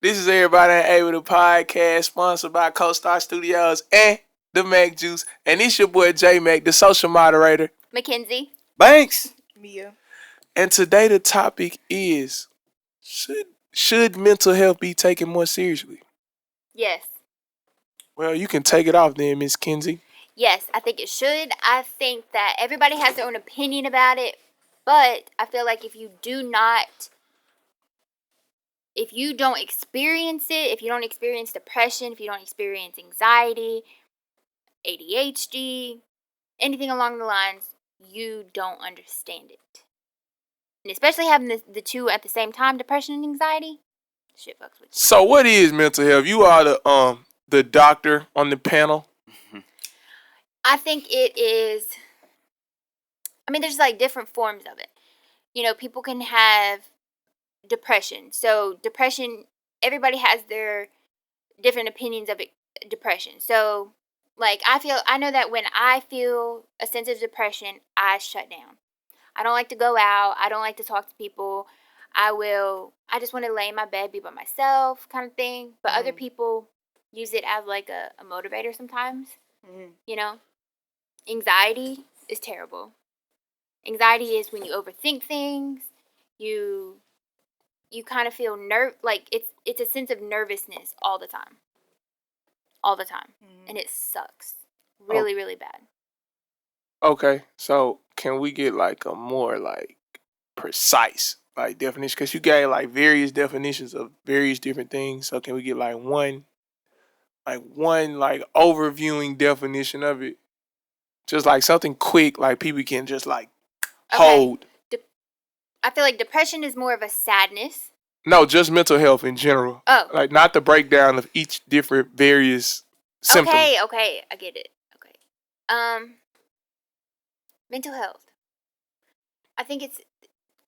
This is Everybody Ain't Able, the podcast sponsored by CoStar Studios and the Mac Juice. And it's your boy J Mac, the social moderator. Mackenzie. Banks. Mia. And today the topic is, should mental health be taken more seriously? Yes. Well, you can take it off then, Miss Kinsey. Yes, I think it should. I think that everybody has their own opinion about it, but I feel like if you don't experience it, if you don't experience depression, if you don't experience anxiety, ADHD, anything along the lines, you don't understand it. And especially having the two at the same time, depression and anxiety, shit fucks with you. So what is mental health? You are the doctor on the panel. I think it is, there's like different forms of it. You know, people can have depression. So depression, everybody has their different opinions of it, depression. So like I know that when I feel a sense of depression, I shut down. I don't like to go out. I don't like to talk to people. I just want to lay in my bed, be by myself kind of thing. But other people use it as like a motivator sometimes. You know, anxiety is terrible. Anxiety is when you overthink things. You kind of feel like it's a sense of nervousness all the time. And it sucks really, really bad. Okay, so can we get like a more like precise like definition? Because you gave like various definitions of various different things. So can we get like one overviewing definition of it? Just like something quick, like people can just like hold. I feel like depression is more of a sadness. No, just mental health in general. Oh. Like not the breakdown of each different various symptoms. Okay, I get it. Okay. Mental health. I think it's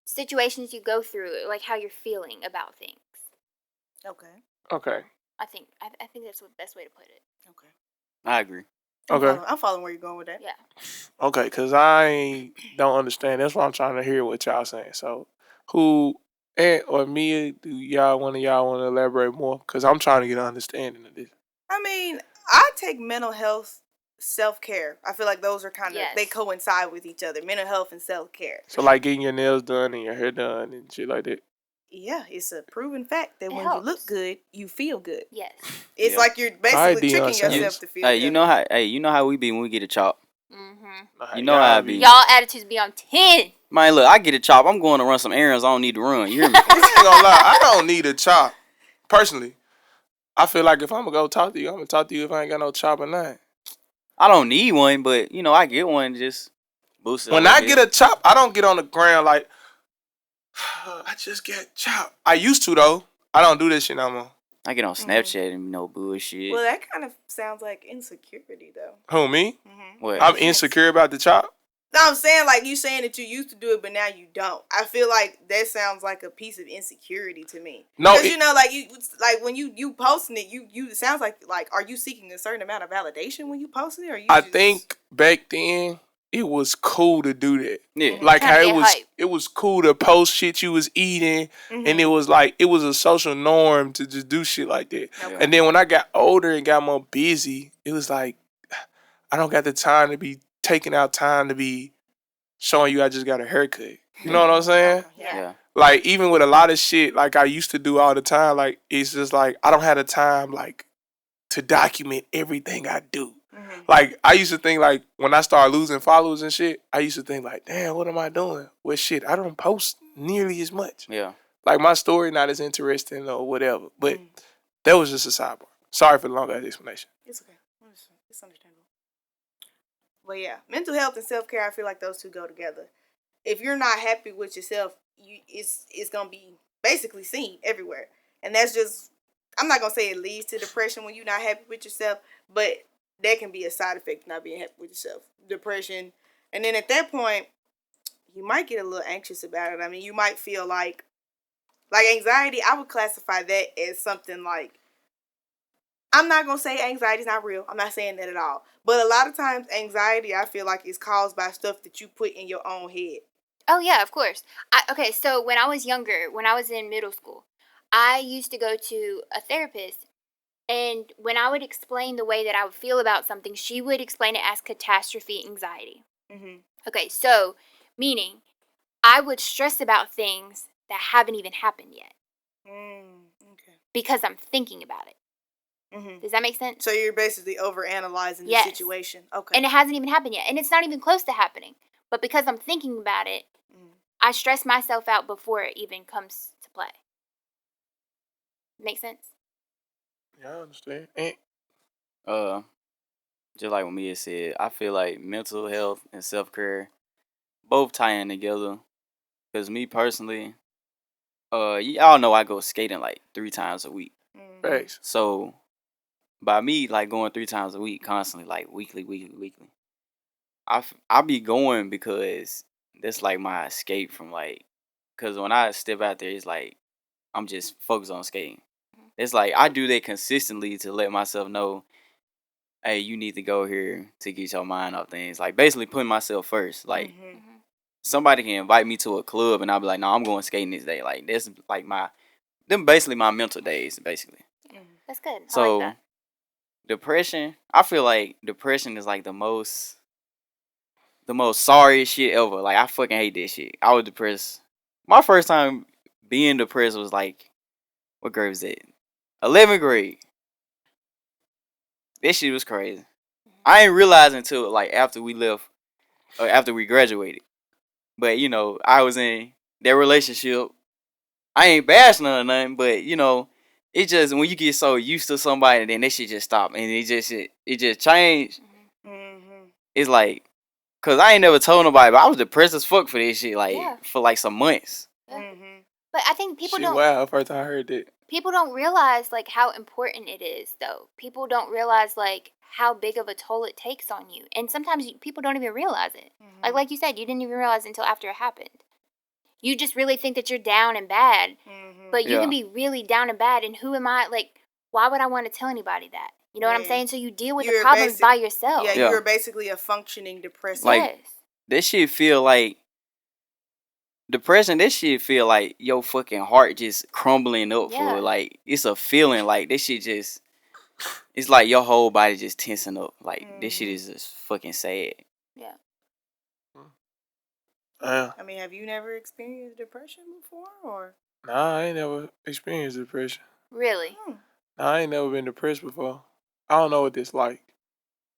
situations you go through, like how you're feeling about things. Okay. I think that's the best way to put it. Okay. I agree. I'm following where you're going with that. Yeah. Okay, because I don't understand. That's why I'm trying to hear what y'all saying. So who or Mia, do y'all want to elaborate more? Because I'm trying to get an understanding of this. I take mental health, self-care. I feel like those are kind of, they coincide with each other. Mental health and self-care. So like getting your nails done and your hair done and shit like that. Yeah, it's a proven fact that when you look good, you feel good. Yes. It's like you're basically tricking yourself to feel good. You know how we be when we get a chop. Mm-hmm. You know how I be. Y'all attitudes be on 10. Man, look, I get a chop. I'm going to run some errands. I don't need to run. You hear me? I ain't gonna lie. I don't need a chop. Personally, I feel like if I'm gonna go talk to you, I'm gonna talk to you if I ain't got no chop or nothing. I don't need one, but I get one just boost it. When I get a chop, I don't get on the ground like I just get chopped. I used to though. I don't do this shit no more. I get on Snapchat and no bullshit. Well, that kind of sounds like insecurity though. Who, me? Mm-hmm. What? I'm insecure about the chop? No, I'm saying like you saying that you used to do it, but now you don't. I feel like that sounds like a piece of insecurity to me. No, because when you posting it, you it sounds like are you seeking a certain amount of validation when you posting it, or I think back then it was cool to do that. Yeah, like how it was cool to post shit you was eating, and it was like it was a social norm to just do shit like that. Okay. And then when I got older and got more busy, it was like I don't got the time to be taking out time to be showing you I just got a haircut. You know what I'm saying? Yeah. Like even with a lot of shit like I used to do all the time, like it's just like I don't have the time like to document everything I do. Mm-hmm. Like I used to think like when I started losing followers and shit, I used to think like, damn, what am I doing? Well, shit, I don't post nearly as much. Yeah. Like my story not as interesting or whatever. But that was just a sidebar. Sorry for the long ass explanation. It's okay. It's understandable. But yeah, mental health and self-care, I feel like those two go together. If you're not happy with yourself, it's going to be basically seen everywhere. And that's just, I'm not going to say it leads to depression when you're not happy with yourself, but that can be a side effect of not being happy with yourself. Depression. And then at that point, you might get a little anxious about it. I mean, you might feel like anxiety, I would classify that as something like, I'm not going to say anxiety is not real. I'm not saying that at all. But a lot of times anxiety, I feel like, is caused by stuff that you put in your own head. Oh, yeah, of course. So when I was younger, when I was in middle school, I used to go to a therapist, and when I would explain the way that I would feel about something, she would explain it as catastrophe anxiety. Mm-hmm. Okay, so meaning I would stress about things that haven't even happened yet Okay. because I'm thinking about it. Mm-hmm. Does that make sense? So you're basically overanalyzing the situation. Okay. And it hasn't even happened yet. And it's not even close to happening. But because I'm thinking about it, I stress myself out before it even comes to play. Make sense? Yeah, I understand. Just like what Mia said, I feel like mental health and self-care both tie in together. Cause me personally, y'all know I go skating like 3 times a week. Thanks. So by me like going 3 times a week constantly, like weekly, I be going because that's like my escape from like, cause when I step out there, it's like I'm just focused on skating. It's like I do that consistently to let myself know, hey, you need to go here to get your mind off things. Like basically putting myself first. Like somebody can invite me to a club and I'll be like, no, I'm going skating this day. Like that's like them basically my mental days, basically. That's good. I So like that. depression, I feel like depression is like the most sorry shit ever. Like I fucking hate this shit. I was depressed. My first time being depressed was like, what grade was that? 11th grade. This shit was crazy. I ain't realize until like after we left, or after we graduated. But you know, I was in that relationship. I ain't bashing or nothing, but you know, it just when you get so used to somebody, then that shit just stop and it just changed. It's like, cause I ain't never told nobody, but I was depressed as fuck for this shit, like for like some months. But I think people Shit, don't. wow, first time I heard that. People don't realize like how important it is, though. People don't realize like how big of a toll it takes on you, and sometimes people don't even realize it. Like you said, you didn't even realize it until after it happened. You just really think that you're down and bad, but you can be really down and bad. And who am I? Like, why would I want to tell anybody that? You know what I'm saying? So you deal with the problems by yourself. Yeah, you're basically a functioning depressive. Like that shit feel like depression. This shit feel like your fucking heart just crumbling up for like it's a feeling like this shit just. It's like your whole body just tensing up. Like this shit is just fucking sad. Yeah. I mean, have you never experienced depression before, or? Nah, I ain't never experienced depression. Really? Nah, I ain't never been depressed before. I don't know what this like.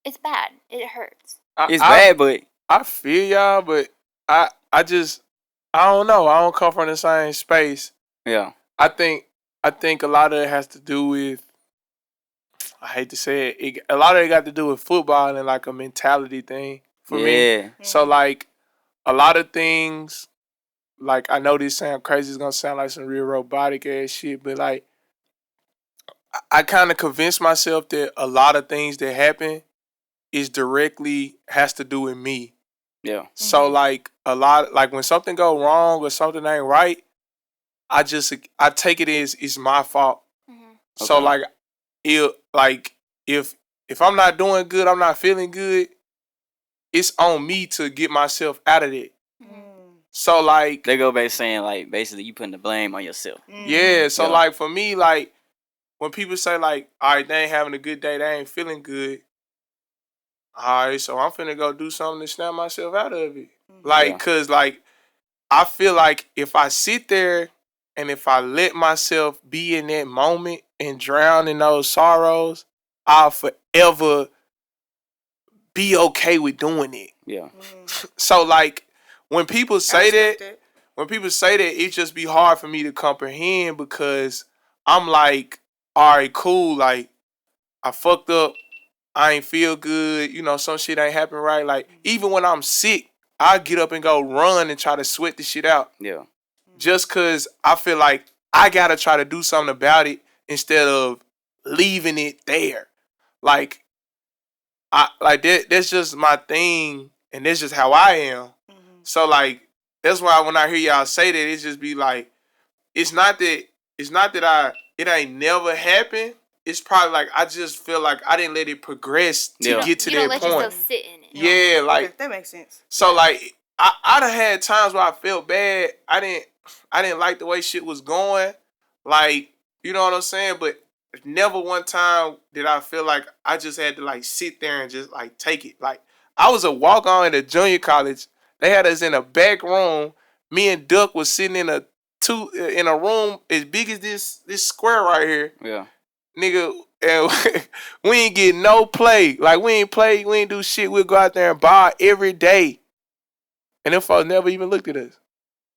It's bad. It hurts. It's bad, but I feel y'all, but I don't know. I don't come from the same space. Yeah. I think a lot of it has to do with, I hate to say it, a lot of it got to do with football and like a mentality thing for me. So like a lot of things, like I know this sound crazy, it's gonna sound like some real robotic ass shit, but like I kind of convinced myself that a lot of things that happen is directly has to do with me. Yeah. So like a lot, like when something go wrong or something ain't right, I take it as it's my fault. So like if I'm not doing good, I'm not feeling good, it's on me to get myself out of it. So like they go back saying like basically you putting the blame on yourself. Yeah. So like for me, like when people say like, all right, they ain't having a good day, they ain't feeling good. All right, so I'm finna go do something to snap myself out of it. Like, cause like I feel like if I sit there and if I let myself be in that moment and drown in those sorrows, I'll forever be okay with doing it. Yeah. So like when people say that, it just be hard for me to comprehend because I'm like, all right, cool, like I fucked up, I ain't feel good, you know, some shit ain't happen right. Like even when I'm sick, I get up and go run and try to sweat the shit out. Yeah. Just cause I feel like I gotta try to do something about it instead of leaving it there. Like that's just my thing and that's just how I am. So like that's why when I hear y'all say that, it's just be like, it's not that it ain't never happened. It's probably like I just feel like I didn't let it progress to get to that point. You don't let yourself sit in it. Yeah, like that makes sense. So like I done had times where I felt bad. I didn't like the way shit was going, Like, you know what I'm saying? But never one time did I feel like I just had to like sit there and just like take it. Like, I was a walk-on at a junior college. They had us in a back room. Me and Duck was sitting in a room as big as this square right here. Yeah. Nigga, and we ain't get no play. Like, we ain't play, we ain't do shit. We'll go out there and bar every day. And them folks never even looked at us.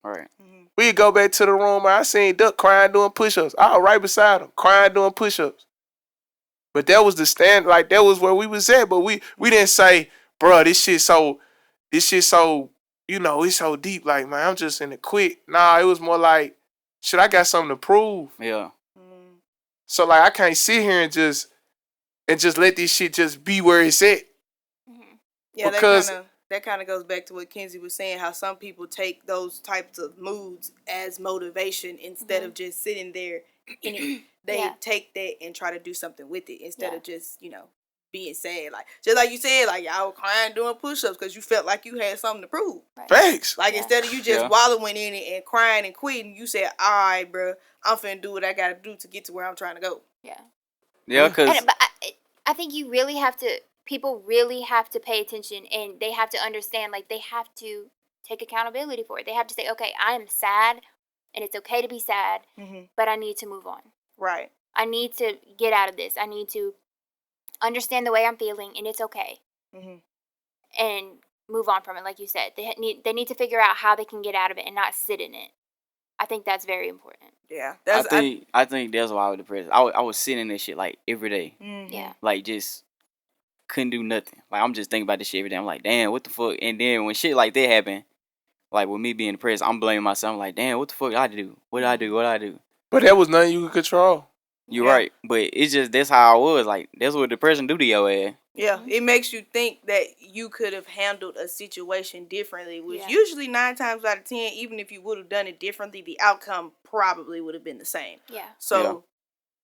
All right. We'd go back to the room where I seen Duck crying doing push-ups. I was right beside him, crying doing push-ups. But that was the stand, like, that was where we was at. But we didn't say, bro, this shit so, you know, it's so deep. Like, man, I'm just in the quit. Nah, it was more like, shit, I got something to prove. Yeah. So, like, I can't sit here and just let this shit just be where it's at. Yeah, because that kind of goes back to what Kenzie was saying, how some people take those types of moods as motivation instead of just sitting there in it. They take that and try to do something with it instead of just, you know, being sad. Like, just like you said, like, y'all were crying doing push-ups because you felt like you had something to prove. Right. Facts. Like, instead of you just wallowing in it and crying and quitting, you said, all right, bro, I'm finna do what I gotta do to get to where I'm trying to go. Yeah. Yeah, because... But I think you really have to... People really have to pay attention, and they have to understand, like, they have to take accountability for it. They have to say, okay, I am sad, and it's okay to be sad, but I need to move on. Right. I need to get out of this. I need to understand the way I'm feeling, and it's okay. And move on from it, like you said. They need to figure out how they can get out of it and not sit in it. I think that's very important. Yeah. I think that's why I was depressed. I was sitting in this shit, like, every day. Yeah. Like, just... couldn't do nothing. Like, I'm just thinking about this shit every day. I'm like, damn, what the fuck? And then when shit like that happen, like with me being depressed, I'm blaming myself. I'm like, damn, what the fuck did I do? What did I do? What did I do? But that was nothing you could control. You're right. But it's just, that's how I was. Like, that's what depression do to your ass. Yeah, it makes you think that you could have handled a situation differently, which usually 9 times out of 10, even if you would have done it differently, the outcome probably would have been the same. Yeah. So,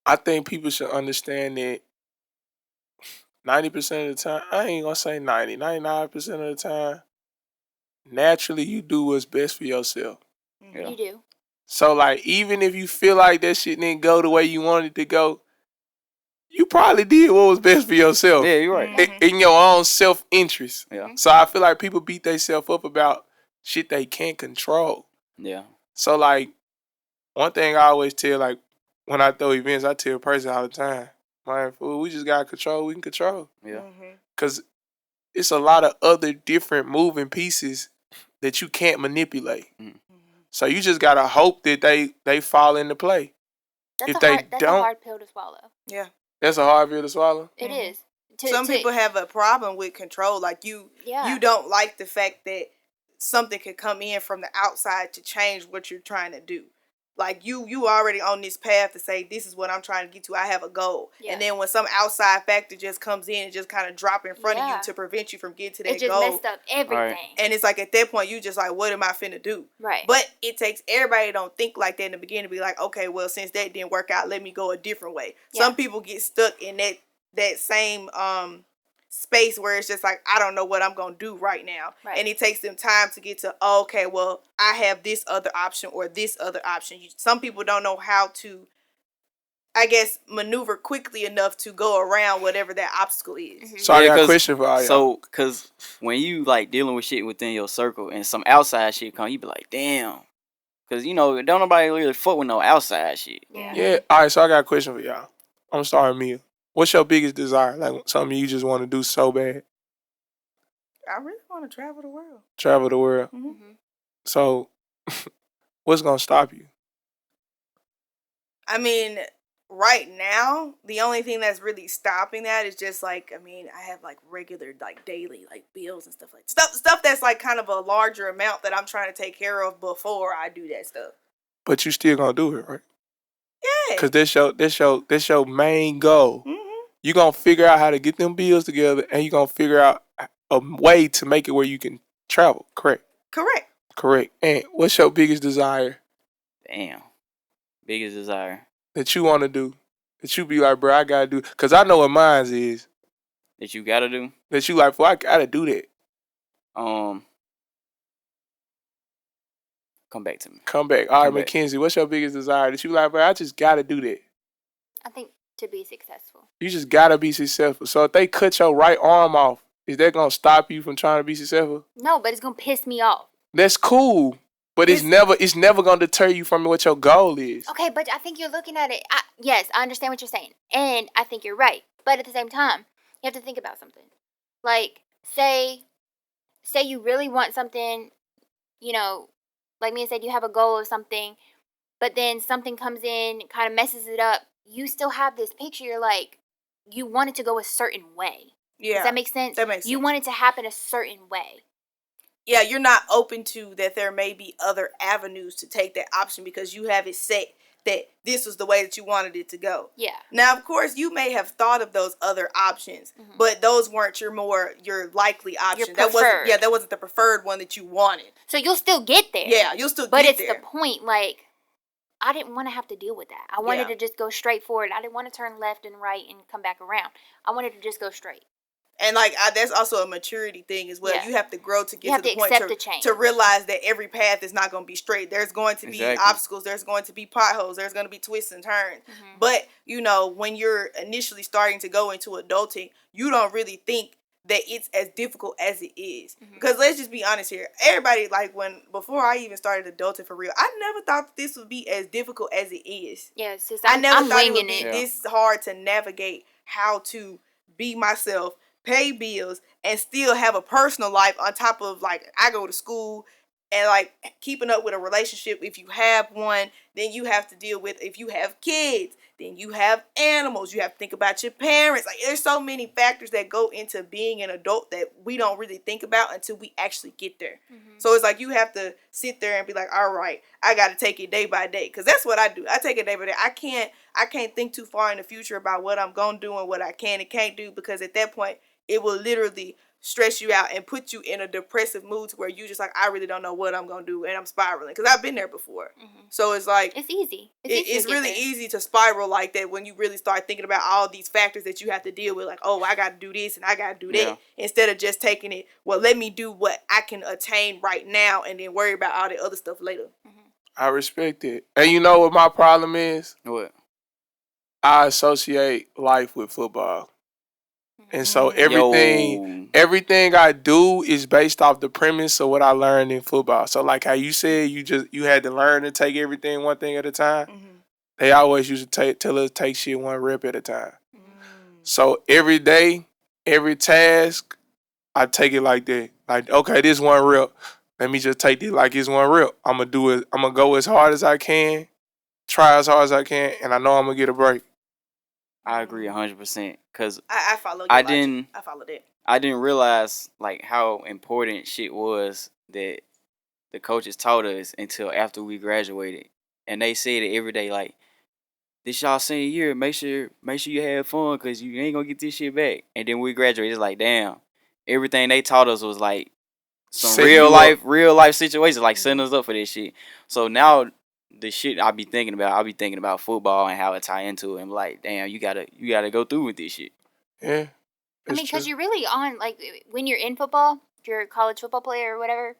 I think people should understand that 90% of the time, I ain't gonna say 90, 99% of the time, naturally you do what's best for yourself. Yeah. You do. So, like, even if you feel like that shit didn't go the way you wanted it to go, you probably did what was best for yourself. Yeah, you're right. In your own self-interest. Yeah. So I feel like people beat themselves up about shit they can't control. Yeah. So, like, one thing I always tell, like, when I throw events, I tell a person all the time, man, fool, we just gotta control what we can control. Yeah. Because it's a lot of other different moving pieces that you can't manipulate. So you just gotta hope that they fall into play. That's a hard pill to swallow. Yeah. That's a hard pill to swallow. It is. Some people have a problem with control. Like, you don't like the fact that something could come in from the outside to change what you're trying to do. Like, you already on this path to say, this is what I'm trying to get to. I have a goal. Yeah. And then when some outside factor just comes in and just kind of drop in front of you to prevent you from getting to that goal. It just messed up everything. Right. And it's like, at that point, you just like, what am I finna do? Right. But it takes everybody don't think like that in the beginning to be like, okay, well, since that didn't work out, let me go a different way. Yeah. Some people get stuck in that same space where it's just like, I don't know what I'm going to do right now. Right. And it takes them time to get to, oh, okay, well, I have this other option or this other option. Some people don't know how to, I guess, maneuver quickly enough to go around whatever that obstacle is. So I got a question for all y'all. So, because when you, like, dealing with shit within your circle and some outside shit come, you be like, damn. Because, you know, don't nobody really fuck with no outside shit. Yeah. All right, so I got a question for y'all. I'm sorry, Mia. What's your biggest desire? Like, something you just want to do so bad? I really want to travel the world. Travel the world? So, what's going to stop you? I mean, right now, the only thing that's really stopping that is just, like, I mean, I have, like, regular, like, daily, like, bills and stuff like that. Stuff that's, like, kind of a larger amount that I'm trying to take care of before I do that stuff. But you still going to do it, right? Yeah. Because that's your main goal. You're going to figure out how to get them bills together, and you're going to figure out a way to make it where you can travel, correct? Correct. And what's your biggest desire? Damn. Biggest desire. That you want to do? That you be like, bro, I got to do. Because I know what mine is. That you got to do? That you like, well, I got to do that. Come back to me. Come back. All right, Come back. Mackenzie, what's your biggest desire? That you like, bro, I just gotta do that. I think to be successful. You just gotta be successful. So if they cut your right arm off, is that gonna stop you from trying to be successful? No, but it's gonna piss me off. That's cool. But it's never gonna deter you from what your goal is. Okay, but I think you're looking at it. Yes, I understand what you're saying, and I think you're right. But at the same time, you have to think about something. Like, say you really want something, you know, like me and said, you have a goal of something, but then something comes in, kind of messes it up. You still have this picture. You're like, you want it to go a certain way. Yeah. Does that make sense? That makes sense. You want it to happen a certain way. Yeah, you're not open to that there may be other avenues to take that option because you have it set that this was the way that you wanted it to go. Yeah. Now, of course, you may have thought of those other options, but those weren't your likely option. Your preferred. That wasn't the preferred one that you wanted. So you'll still get there. Yeah, you'll still but get there. But it's the point, like, I didn't want to have to deal with that. I wanted to just go straight forward. I didn't want to turn left and right and come back around. I wanted to just go straight. And like that's also a maturity thing as well. Yeah. You have to grow to get to the point to realize that every path is not going to be straight. There's going to be obstacles. There's going to be potholes. There's going to be twists and turns. Mm-hmm. But when you're initially starting to go into adulting, you don't really think that it's as difficult as it is. Mm-hmm. Because let's just be honest here. Everybody, before I even started adulting for real, I never thought this would be as difficult as it is. Yeah, sis, I never thought it would be this hard to navigate how to be myself, pay bills, and still have a personal life on top of, I go to school and, keeping up with a relationship. If you have one, then you have to deal with, if you have kids, then you have animals. You have to think about your parents. There's so many factors that go into being an adult that we don't really think about until we actually get there. Mm-hmm. So it's you have to sit there and be like, all right, I got to take it day by day. Because that's what I do. I take it day by day. I can't think too far in the future about what I'm going to do and what I can and can't do, because at that point, it will literally stress you out and put you in a depressive mood to where you just I really don't know what I'm going to do, and I'm spiraling. Because I've been there before. Mm-hmm. So it's it's easy. It's really easy to spiral like that when you really start thinking about all these factors that you have to deal with. I got to do this and I got to do that. Instead of just taking it, well, let me do what I can attain right now and then worry about all the other stuff later. Mm-hmm. I respect it. And you know what my problem is? What? I associate life with football. And so everything I do is based off the premise of what I learned in football. So how you said you had to learn to take everything one thing at a time. Mm-hmm. They always used to tell us take shit one rep at a time. Mm-hmm. So every day, every task, I take it like that. Okay, this one rep. Let me just take it like it's one rep. I'm gonna do it. I'm gonna go as hard as I can, try as hard as I can, and I know I'm gonna get a break. I agree 100%. Cause I follow. I followed it. I didn't realize how important shit was that the coaches taught us until after we graduated, and they said it every day. This y'all senior year, make sure you have fun, cause you ain't gonna get this shit back. And then we graduated. It's damn, everything they taught us was some real life situations, setting us up for this shit. So now, the shit I'll be thinking about football and how it tie into it, and damn, you gotta go through with this shit. Yeah. I mean, because you're really on, when you're in football, if you're a college football player or whatever,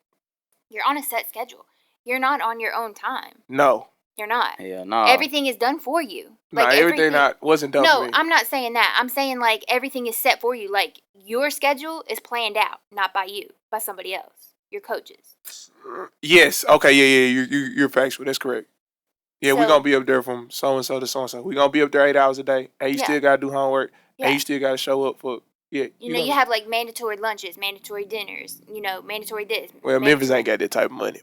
you're on a set schedule. You're not on your own time. No. You're not. Yeah, no. Everything is done for you. Everything wasn't done for me. No, I'm not saying that. I'm saying, everything is set for you. Your schedule is planned out, not by you, by somebody else. Your coaches. Yes. Okay, yeah. You're factual. That's correct. Yeah, we're going to be up there from so-and-so to so-and-so. We're going to be up there 8 hours a day. And you still got to do homework. Yeah. And you still got to show up for, you have, mandatory lunches, mandatory dinners, mandatory this. Well, Memphis ain't got that type of money.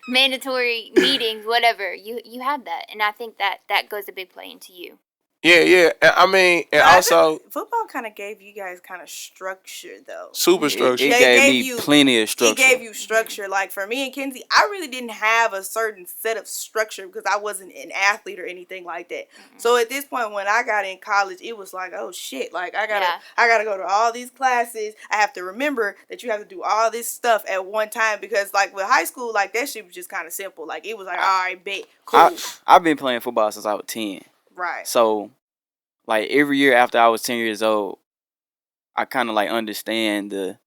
Mandatory meetings, whatever. You have that. And I think that goes a big play into you. Yeah. I mean, and also football kind of gave you guys kind of structure, though. Super structure. It gave me plenty of structure. It gave you structure. For me and Kenzie, I really didn't have a certain set of structure because I wasn't an athlete or anything like that. Mm-hmm. So at this point, when I got in college, it was oh shit, I gotta go to all these classes. I have to remember that you have to do all this stuff at one time because with high school, that shit was just kind of simple. It was all right, bet, cool. I've been playing football since I was 10. Right. So, every year after I was 10 years old, I kind of understand the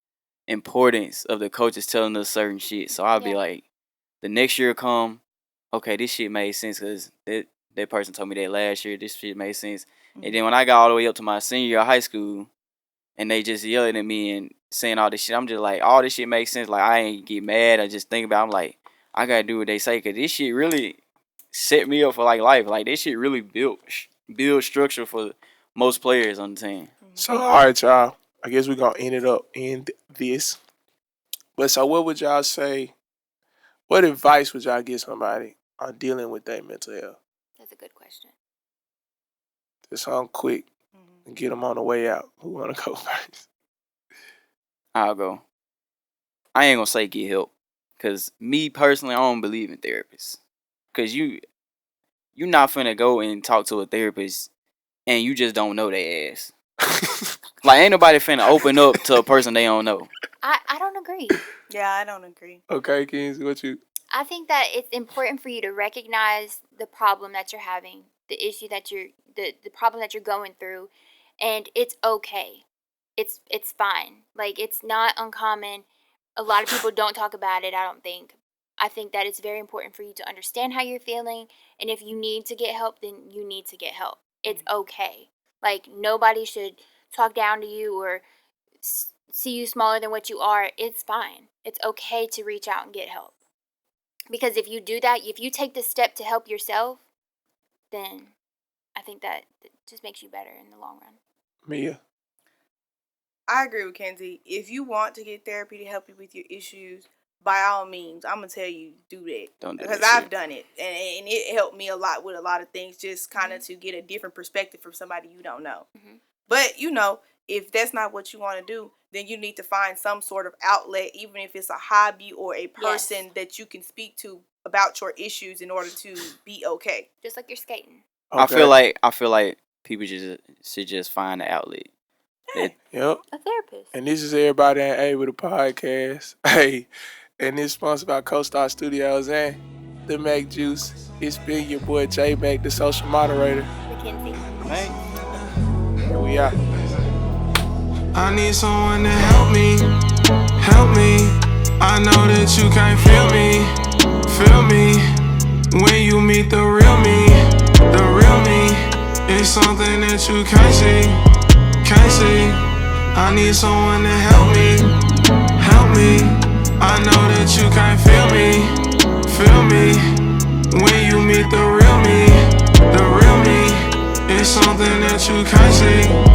importance of the coaches telling us certain shit. So I'll be like, the next year come, okay, this shit made sense because that person told me that last year. This shit made sense. Mm-hmm. And then when I got all the way up to my senior year of high school, and they just yelling at me and saying all this shit, I'm just like, all this shit makes sense. Like, I ain't get mad. I just think about it. I'm like, I got to do what they say because this shit really set me up for, like, life. Like, this shit really build structure for most players on the team. So, all right, y'all. I guess we're going to end this. But so what would y'all say? What advice would y'all give somebody on dealing with their mental health? That's a good question. Just on quick and get them on the way out. Who want to go first? I'll go. I ain't going to say get help. Because me personally, I don't believe in therapists. Because you're not finna go and talk to a therapist and you just don't know their ass. Like, ain't nobody finna open up to a person they don't know. I don't agree. Yeah, I don't agree. Okay, Kings, what you? I think that it's important for you to recognize the problem that you're having, the issue that the problem that you're going through, and it's okay. It's fine. Like, it's not uncommon. A lot of people don't talk about it, I don't think. I think that it's very important for you to understand how you're feeling, and if you need to get help, then you need to get help. It's okay. Like, nobody should talk down to you or see you smaller than what you are. It's fine. It's okay to reach out and get help. Because if you do that, if you take the step to help yourself, then I think that it just makes you better in the long run. Mia? I agree with Kenzie. If you want to get therapy to help you with your issues, by all means, I'm going to tell you, do that. Don't do because that I've shit. done it. And it helped me a lot with a lot of things, just kind of to get a different perspective from somebody you don't know. Mm-hmm. But, if that's not what you want to do, then you need to find some sort of outlet, even if it's a hobby or a person that you can speak to about your issues in order to be okay. Just like you're skating. Okay. I feel like people should just find an outlet. Yep. A therapist. And this is Everybody Ain't Able, the podcast. Hey, and it's sponsored by CoStar Studios and the Mac Juice. It's been your boy J Mac, the social moderator. Mackenzie. Hey. Here we are. I need someone to help me. I know that you can't feel me. When you meet the real me it's something that you can't see. I need someone to help me. I know that you can't feel me. When you meet the real me it's something that you can't see.